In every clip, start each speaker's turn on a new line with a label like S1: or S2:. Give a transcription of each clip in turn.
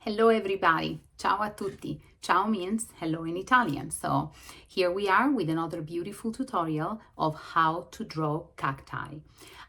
S1: Hello everybody, ciao a tutti. Ciao means hello in Italian. So here we are with another beautiful tutorial of how to draw cacti.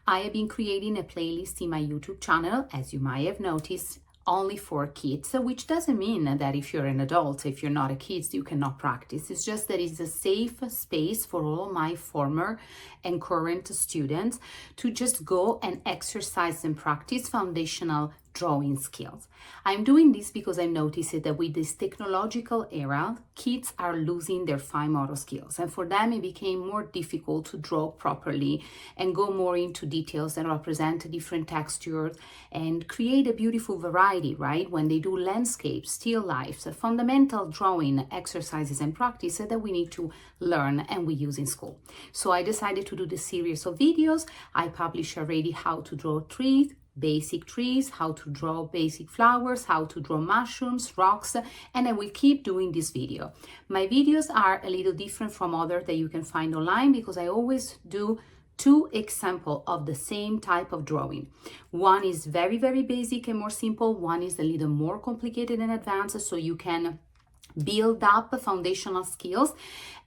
S1: I have been creating a playlist in my YouTube channel, as you might have noticed, only for kids, which doesn't mean that if you're an adult, if you're not a kid, you cannot practice. It's just that it's a safe space for all my former and current students to just go and exercise and practice foundational drawing skills. I'm doing this because I've noticed that with this technological era, kids are losing their fine motor skills, and for them it became more difficult to draw properly and go more into details and represent different textures and create a beautiful variety, right? When they do landscapes, still lifes, fundamental drawing exercises and practice that we need to learn and we use in school. So I decided to do this series of videos. I published already how to draw trees, basic trees, how to draw basic flowers, how to draw mushrooms, rocks, and I will keep doing this video. My videos are a little different from others that you can find online because I always do two examples of the same type of drawing. One is very, very basic and more simple. One is a little more complicated and advanced, so you can build up foundational skills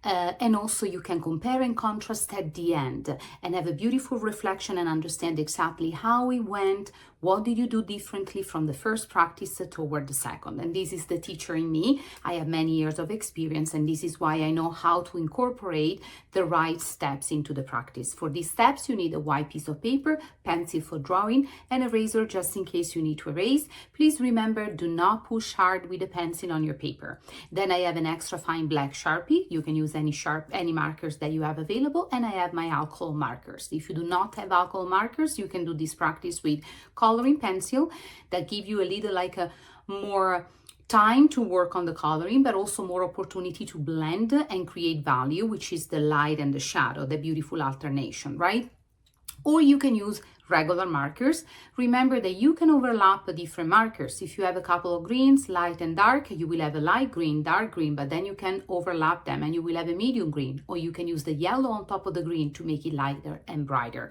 S1: and also you can compare and contrast at the end and have a beautiful reflection and understand exactly how it went, what did you do differently from the first practice toward the second. And this is the teacher in me. I have many years of experience, and this is why I know how to incorporate the right steps into the practice. For these steps, you need a white piece of paper, pencil for drawing, and a razor just in case you need to erase. Please remember, do not push hard with the pencil on your paper. Then I have an extra fine black Sharpie. You can use any markers that you have available, and I have my alcohol markers. If you do not have alcohol markers, you can do this practice with coloring pencil that give you a little like a more time to work on the coloring, but also more opportunity to blend and create value, which is the light and the shadow, the beautiful alternation, right? Or you can use regular markers. Remember that you can overlap different markers. If you have a couple of greens, light and dark, you will have a light green, dark green, but then you can overlap them and you will have a medium green, or you can use the yellow on top of the green to make it lighter and brighter.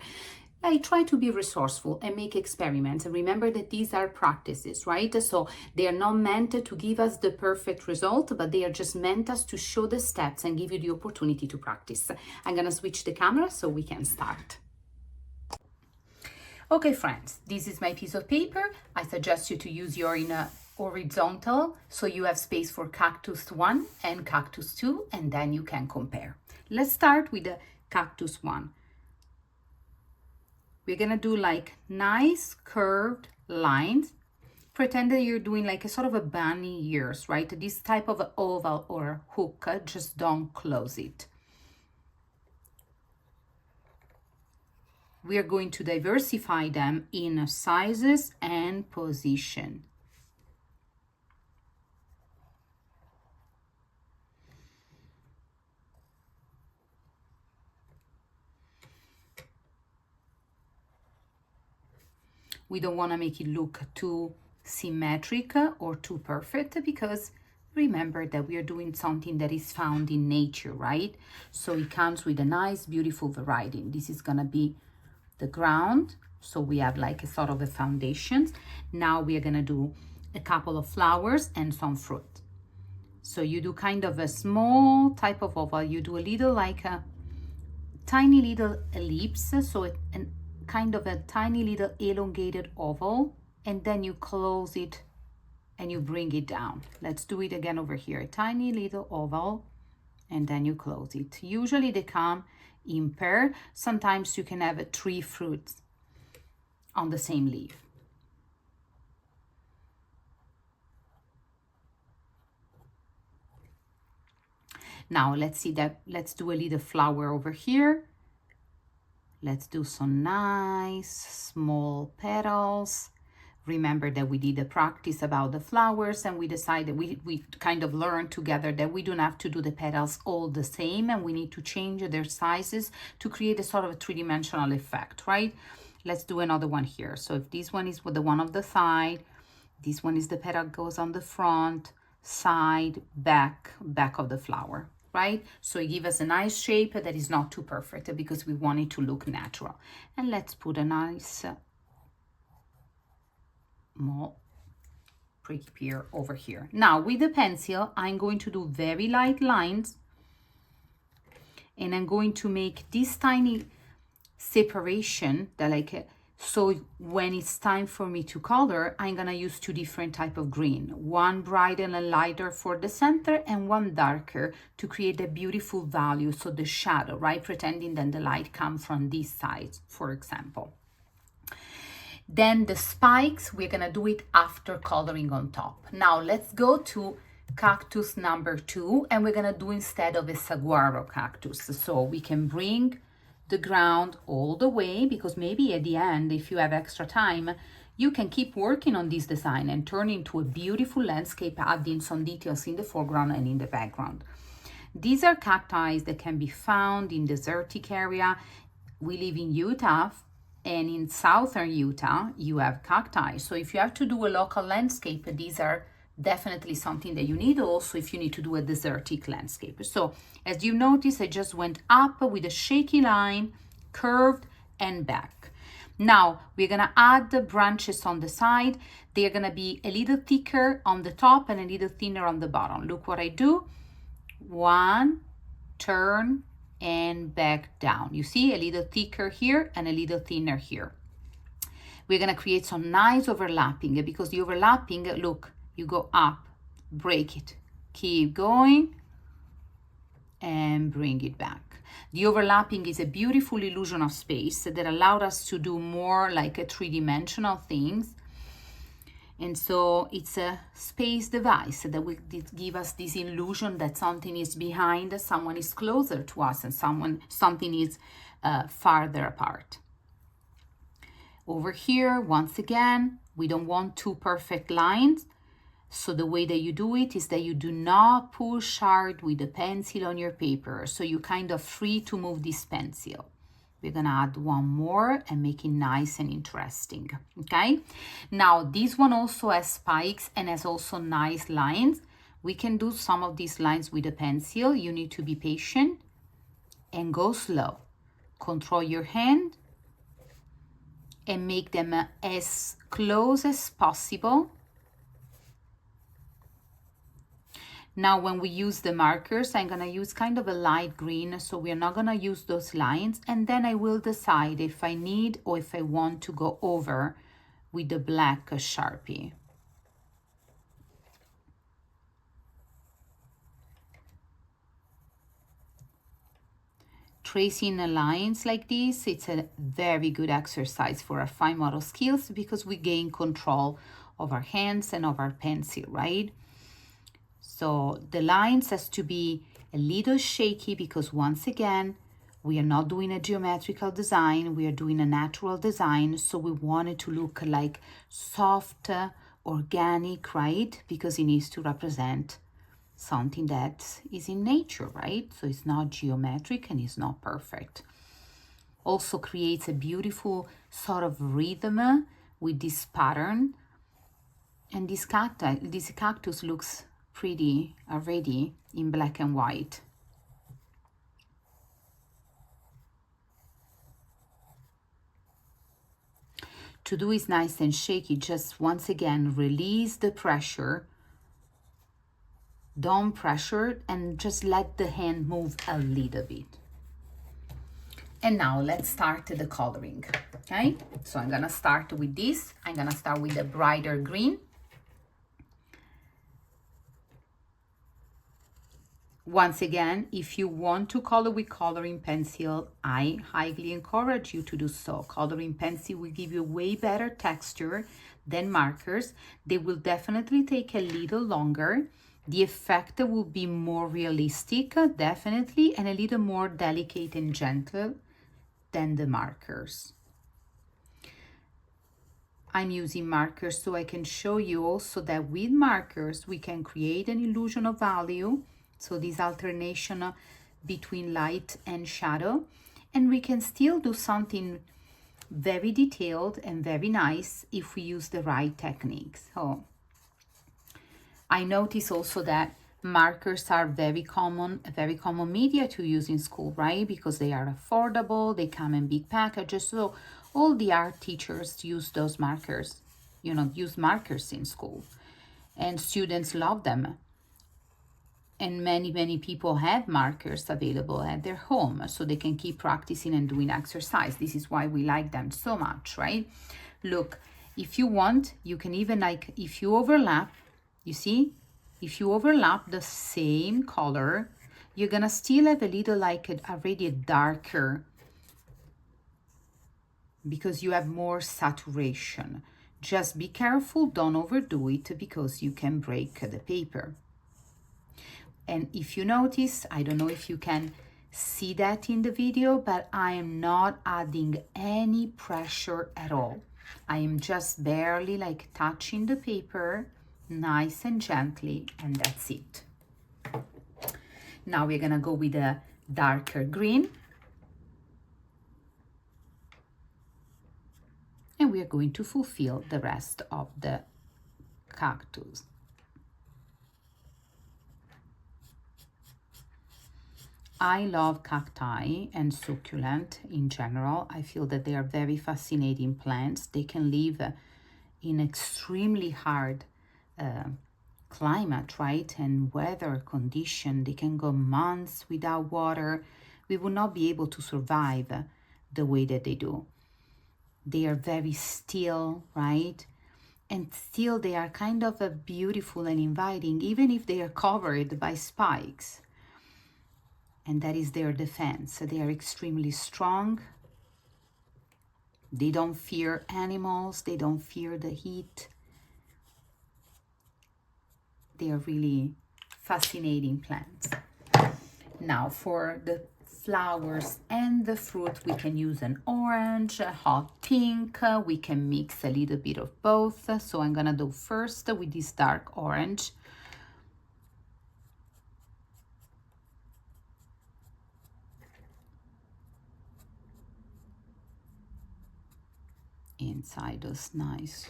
S1: I try to be resourceful and make experiments, and remember that these are practices, right? So they are not meant to give us the perfect result, but they are just meant us to show the steps and give you the opportunity to practice. I'm gonna switch the camera so we can start. Okay, friends, this is my piece of paper. I suggest you to use your in a horizontal so you have space for cactus 1 and cactus 2, and then you can compare. Let's start with the cactus 1. We're gonna do like nice curved lines. Pretend that you're doing like a sort of a bunny ears, right? This type of oval or hook, just don't close it. We are going to diversify them in sizes and position. We don't want to make it look too symmetric or too perfect, because remember that we are doing something that is found in nature, right? So it comes with a nice, beautiful variety. This is going to be the ground, so we have like a sort of a foundation. Now we are going to do a couple of flowers and some fruit. So you do kind of a small type of oval. You do a little like a tiny little ellipse, so kind of a tiny little elongated oval, and then you close it and you bring it down. Let's do it again over here. A tiny little oval, and then you close it. Usually they come in pair. Sometimes you can have 3 fruits on the same leaf. Now let's see that. Let's do a little flower over here. Let's do some nice small petals. Remember that we did a practice about the flowers, and we decided we kind of learned together that we don't have to do the petals all the same, and we need to change their sizes to create a sort of a 3-dimensional effect, right? Let's do another one here. So if this one is with the one of the side, this one is the petal goes on the front, side, back of the flower. Right? So it gives us a nice shape that is not too perfect because we want it to look natural. And let's put a nice more prepare over here. Now with the pencil, I'm going to do very light lines, and I'm going to make this tiny separation that so when it's time for me to color, I'm gonna use two different type of green, one brighter and lighter for the center and one darker to create a beautiful value, so the shadow, right, pretending that the light comes from this side, for example. Then the spikes, we're gonna do it after coloring on top. Now let's go to cactus number 2, and we're gonna do instead of a saguaro cactus. So we can bring the ground all the way, because maybe at the end, if you have extra time, you can keep working on this design and turn into a beautiful landscape, adding some details in the foreground and in the background. These are cacti that can be found in desertic area. We live in Utah, and in southern Utah, you have cacti. So if you have to do a local landscape, these are definitely something that you need, also if you need to do a desertic landscape. So as you notice, I just went up with a shaky line, curved and back. Now we're gonna add the branches on the side. They're gonna be a little thicker on the top and a little thinner on the bottom. Look what I do. One, turn, and back down. You see, a little thicker here and a little thinner here. We're gonna create some nice overlapping, because the overlapping, look, you go up, break it, keep going, and bring it back. The overlapping is a beautiful illusion of space that allowed us to do more like a three-dimensional things. And so it's a space device that will give us this illusion that something is behind, someone is closer to us, and something is farther apart. Over here, once again, we don't want two perfect lines. So the way that you do it is that you do not push hard with the pencil on your paper. So you're kind of free to move this pencil. We're gonna add one more and make it nice and interesting, okay? Now, this one also has spikes and has also nice lines. We can do some of these lines with a pencil. You need to be patient and go slow. Control your hand and make them as close as possible. Now, when we use the markers, I'm gonna use kind of a light green, so we're not gonna use those lines, and then I will decide if I need or if I want to go over with the black Sharpie. Tracing the lines like this, it's a very good exercise for our fine motor skills, because we gain control of our hands and of our pencil, right? So the lines has to be a little shaky, because once again, we are not doing a geometrical design, we are doing a natural design. So we want it to look like soft, organic, right? Because it needs to represent something that is in nature, right? So it's not geometric and it's not perfect. Also creates a beautiful sort of rhythm with this pattern. And this cactus looks pretty already in black and white. To do is nice and shaky, just once again release the pressure, don't pressure, and just let the hand move a little bit. And now let's start the coloring, okay? So I'm gonna start with this. I'm gonna start with the brighter green. Once again, if you want to color with coloring pencil, I highly encourage you to do so. Coloring pencil will give you way better texture than markers. They will definitely take a little longer. The effect will be more realistic, definitely, and a little more delicate and gentle than the markers. I'm using markers so I can show you also that with markers, we can create an illusion of value. So this alternation between light and shadow, and we can still do something very detailed and very nice if we use the right techniques. So I notice also that markers are a very common media to use in school, right? Because they are affordable, they come in big packages. So all the art teachers use those markers, use markers in school. and students love them. And many people have markers available at their home so they can keep practicing and doing exercise. This is why we like them so much, right? Look, if you want, you can even, like, if you overlap, you see, if you overlap the same color, you're gonna still have a little, like, already a darker, because you have more saturation. Just be careful, don't overdo it, because you can break the paper. And if you notice, I don't know if you can see that in the video, but I am not adding any pressure at all. I am just barely, like, touching the paper nice and gently, and that's it. Now we're gonna go with a darker green. And we are going to fulfill the rest of the cactus. I love cacti and succulent in general. I feel that they are very fascinating plants. They can live in extremely hard climate, right? And weather condition. They can go months without water. We would not be able to survive the way that they do. They are very still, right? And still they are kind of beautiful and inviting, even if they are covered by spikes. And that is their defense. So they are extremely strong. They don't fear animals. They don't fear the heat. They are really fascinating plants. Now for the flowers and the fruit, we can use an orange, a hot pink. We can mix a little bit of both. So I'm gonna do first with this dark orange. Inside those nice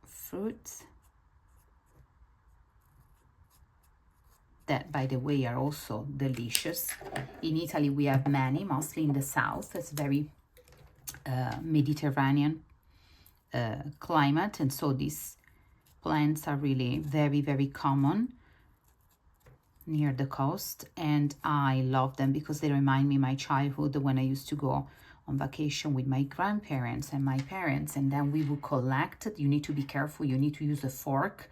S1: fruits that, by the way, are also delicious. In Italy we have many, mostly in the south. It's very Mediterranean climate, and so these plants are really very common near the coast, and I love them because they remind me of my childhood when I used to go on vacation with my grandparents and my parents, and then we would collect. You need to be careful. You need to use a fork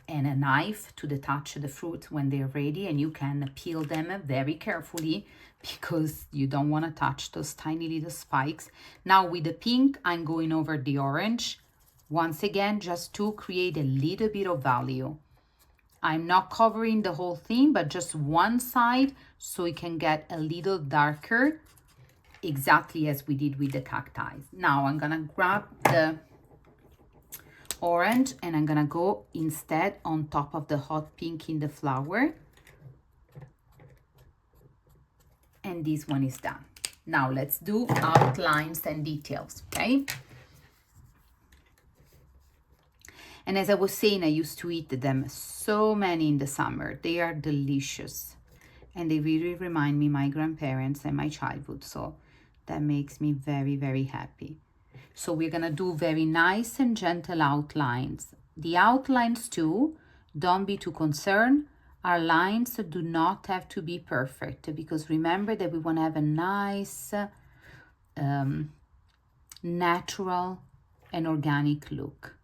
S1: and a knife to detach the fruit when they're ready, and you can peel them very carefully because you don't want to touch those tiny little spikes. Now with the pink, I'm going over the orange once again, just to create a little bit of value. I'm not covering the whole thing, but just one side so it can get a little darker, exactly as we did with the cacti. Now I'm gonna grab the orange and I'm gonna go instead on top of the hot pink in the flower. And this one is done. Now let's do outlines and details, okay? And as I was saying, I used to eat them so many in the summer. They are delicious. And they really remind me of my grandparents and my childhood. So that makes me very happy. So we're gonna do very nice and gentle outlines. The outlines too, don't be too concerned. Our lines do not have to be perfect, because remember that we wanna have a nice, natural and organic look.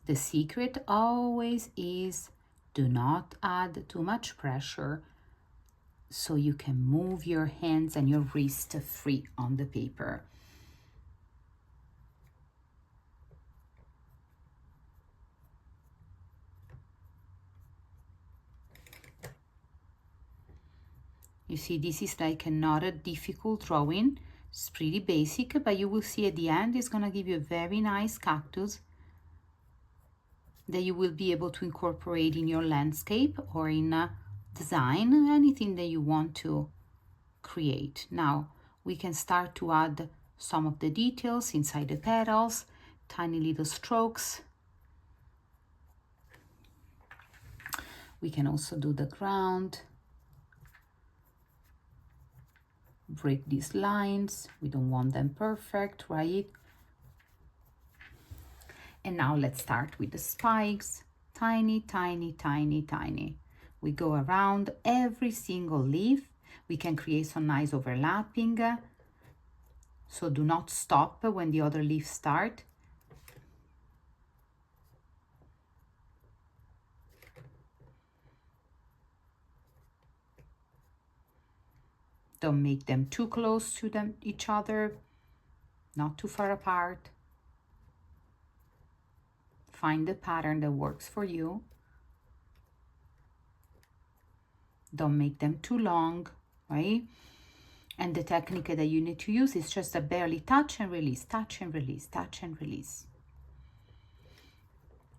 S1: The secret always is, do not add too much pressure so you can move your hands and your wrist free on the paper. You see, this is like not a difficult drawing. It's pretty basic, but you will see at the end it's gonna give you a very nice cactus that you will be able to incorporate in your landscape or in a design, anything that you want to create. Now we can start to add some of the details inside the petals, tiny little strokes. We can also do the ground. break these lines. We don't want them perfect, right? And now let's start with the spikes. Tiny, tiny, tiny, tiny. We go around every single leaf. We can create some nice overlapping. So do not stop when the other leaves start. Don't make them too close to each other, not too far apart. Find the pattern that works for you. Don't make them too long, right? And the technique that you need to use is just a barely touch and release, touch and release, touch and release.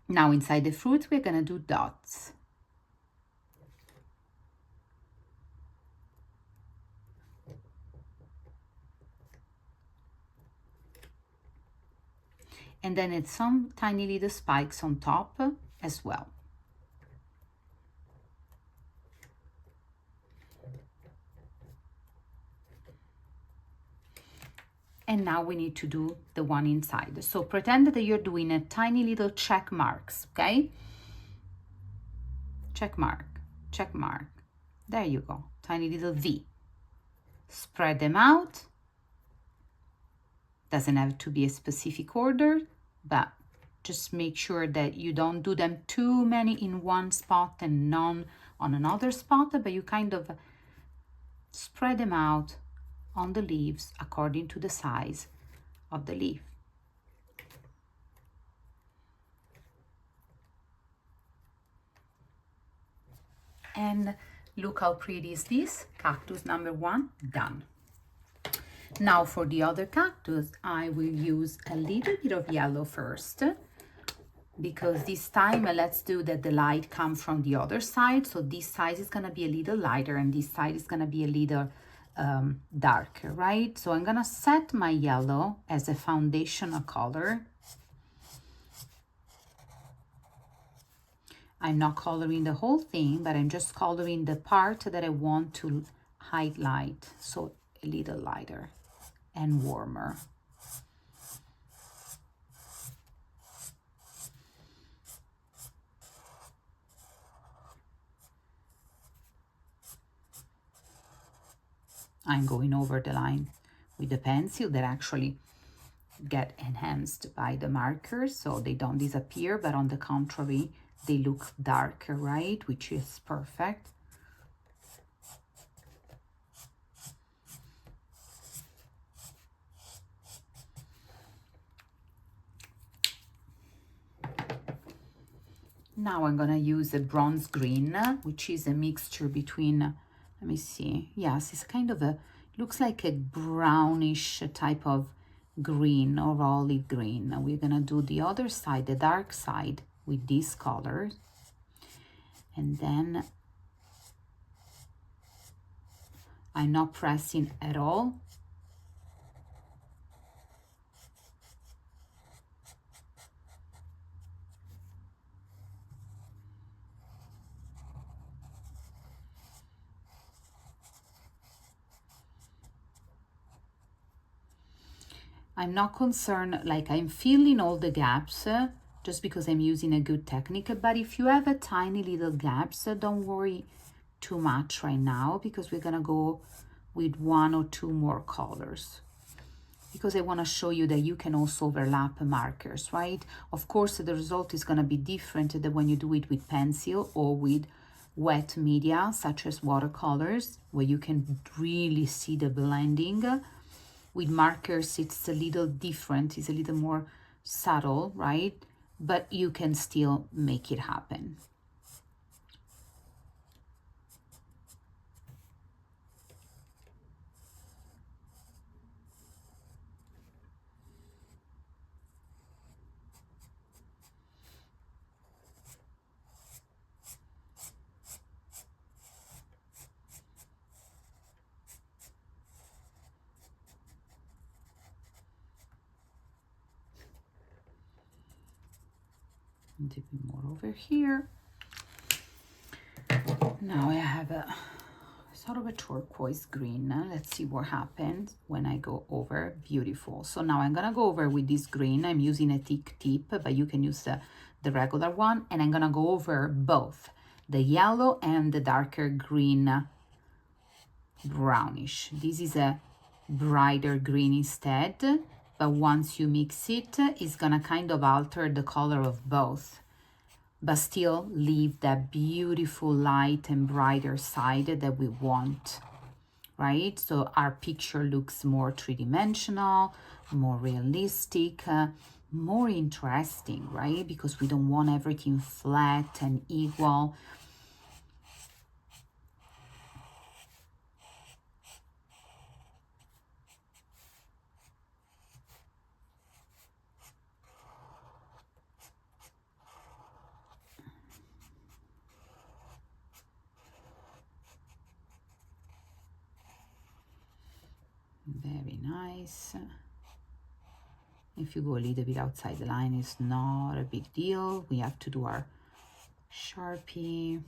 S1: Now inside the fruit, we're gonna do dots. And then it's some tiny little spikes on top as well. And now we need to do the one inside. So pretend that you're doing a tiny little check marks, okay? Check mark, check mark. There you go, tiny little V. Spread them out. Doesn't have to be a specific order, but just make sure that you don't do them too many in one spot and none on another spot, but you kind of spread them out on the leaves according to the size of the leaf. And look how pretty is this cactus number 1 done. Now for the other cactus, I will use a little bit of yellow first, because this time let's do that the light come from the other side. So this side is gonna be a little lighter and this side is gonna be a little darker, right? So I'm gonna set my yellow as a foundational color. I'm not coloring the whole thing, but I'm just coloring the part that I want to highlight, so a little lighter and warmer. I'm going over the line with the pencil that actually get enhanced by the markers, so they don't disappear, but on the contrary, they look darker, right? Which is perfect. Now I'm gonna use a bronze green, which is a mixture between, let me see, yes, it's kind of a, looks like a brownish type of green or olive green. Now we're gonna do the other side, the dark side, with these colors. And then I'm not pressing at all. I'm not concerned, like I'm filling all the gaps just because I'm using a good technique. But if you have a tiny little gaps, don't worry too much right now, because we're gonna go with 1 or 2 more colors, because I want to show you that you can also overlap markers, right? Of course, the result is going to be different than when you do it with pencil or with wet media, such as watercolors, where you can really see the blending. With markers, it's a little different. It's a little more subtle, right? But you can still make it happen. A bit more over here. Now I have sort of a turquoise green. Let's see what happens when I go over. Beautiful. So now I'm gonna go over with this green. I'm using a thick tip, but you can use the regular one, and I'm gonna go over both the yellow and the darker green brownish. This is a brighter green instead, but once you mix it, it's gonna kind of alter the color of both, but still leave that beautiful light and brighter side that we want, right? So our picture looks more three-dimensional, more realistic, more interesting, right? Because we don't want everything flat and equal. Very nice. If you go a little bit outside the line, it's not a big deal. We have to do our Sharpie.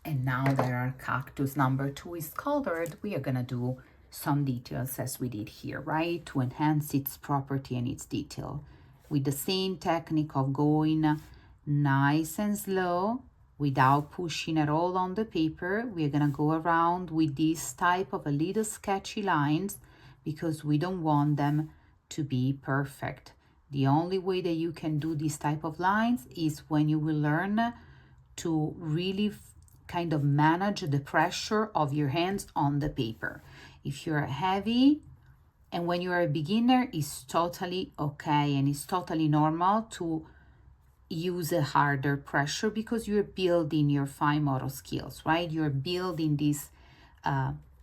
S1: And now that our cactus number 2 is colored, we are gonna do some details as we did here, right? To enhance its property and its detail. With the same technique of going nice and slow, without pushing at all on the paper, we're gonna go around with this type of a little sketchy lines because we don't want them to be perfect. The only way that you can do this type of lines is when you will learn to really kind of manage the pressure of your hands on the paper. If you're heavy and when you're a beginner, it's totally okay and it's totally normal to use a harder pressure because you're building your fine motor skills, right? You're building this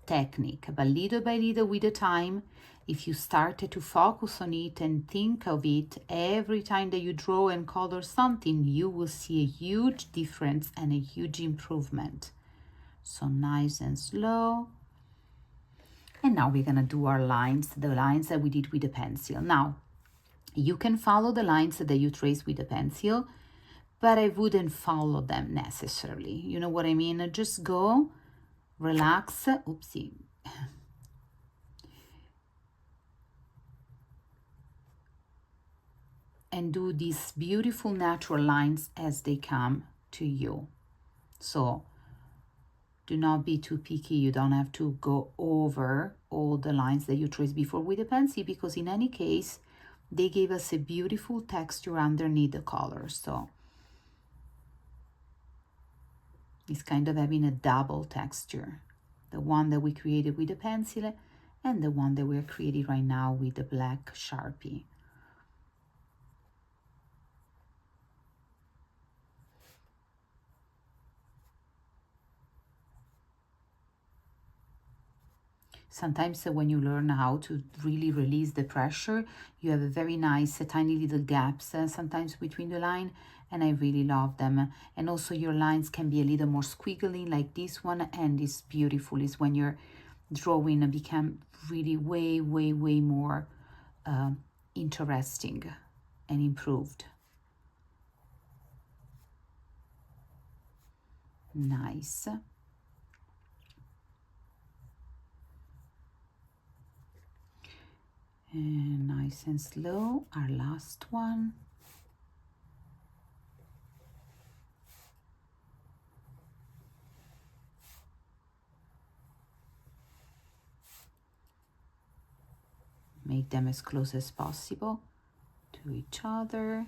S1: technique, but little by little with the time, if you started to focus on it and think of it every time that you draw and color something, you will see a huge difference and a huge improvement. So nice and slow. And now we're gonna do our lines, the lines that we did with the pencil. Now, you can follow the lines that you trace with the pencil, but I wouldn't follow them necessarily. You know what I mean? Just go, relax, oopsie. And do these beautiful natural lines as they come to you. So do not be too picky. You don't have to go over all the lines that you traced before with the pencil because in any case, they gave us a beautiful texture underneath the color. So it's kind of having a double texture. The one that we created with the pencil and the one that we're creating right now with the black Sharpie. Sometimes when you learn how to really release the pressure, you have a very nice tiny little gaps sometimes between the line, and I really love them. And also your lines can be a little more squiggly like this one, and it's beautiful. Is when your drawing become really way more interesting and improved. Nice. And nice and slow, our last one. Make them as close as possible to each other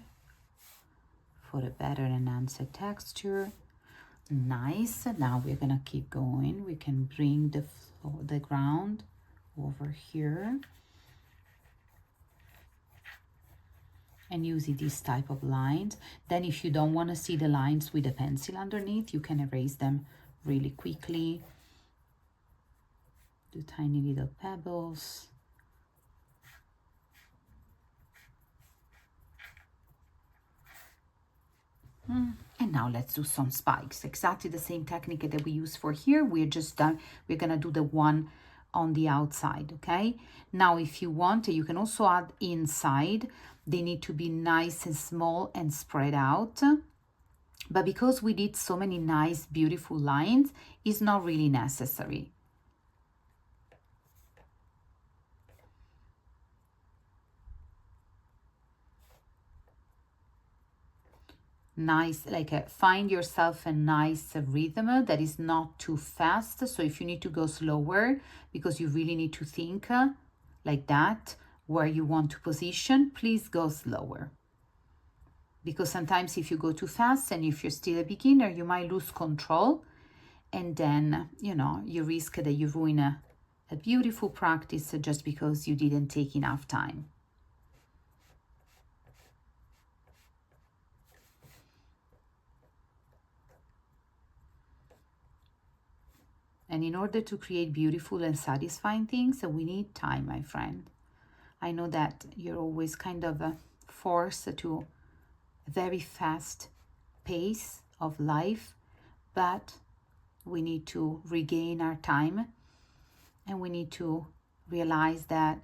S1: for a better enhanced texture. Nice. Now we're gonna keep going. We can bring the ground over here. And using this type of lines. Then if you don't want to see the lines with a pencil underneath, you can erase them really quickly. Do tiny little pebbles. And now let's do some spikes. Exactly the same technique that we use for here. We're gonna do the one on the outside, okay? Now, if you want, you can also add inside. They need to be nice and small and spread out. But because we did so many nice, beautiful lines, it's not really necessary. Nice, like find yourself a nice rhythm that is not too fast. So if you need to go slower because you really need to think like that, where you want to position, please go slower. Because sometimes if you go too fast and if you're still a beginner, you might lose control, and then, you know, you risk that you ruin a beautiful practice just because you didn't take enough time. And in order to create beautiful and satisfying things, we need time, my friend. I know that you're always kind of forced to a very fast pace of life, but we need to regain our time, and we need to realize that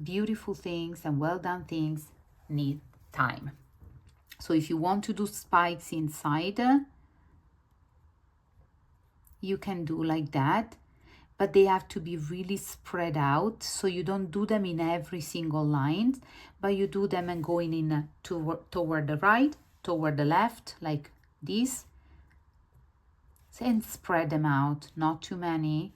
S1: beautiful things and well done things need time. So if you want to do spikes inside, you can do like that, but they have to be really spread out. So you don't do them in every single line, but you do them and going in toward the right, toward the left, like this, and spread them out, not too many,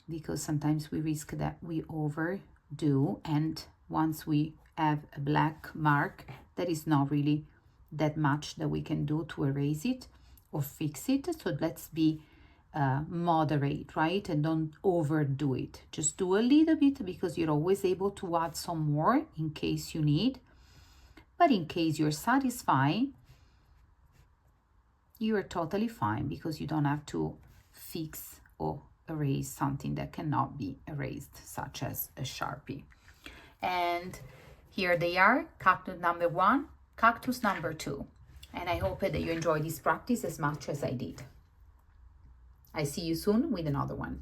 S1: because sometimes we risk that we overdo, and once we have a black mark, there is not really that much that we can do to erase it or fix it. So let's be moderate, right? And don't overdo it. Just do a little bit, because you're always able to add some more in case you need. But in case you're satisfied, you are totally fine, because you don't have to fix or erase something that cannot be erased, such as a Sharpie. And here they are, cactus number 1, cactus number 2. And I hope that you enjoy this practice as much as I did. I see you soon with another one.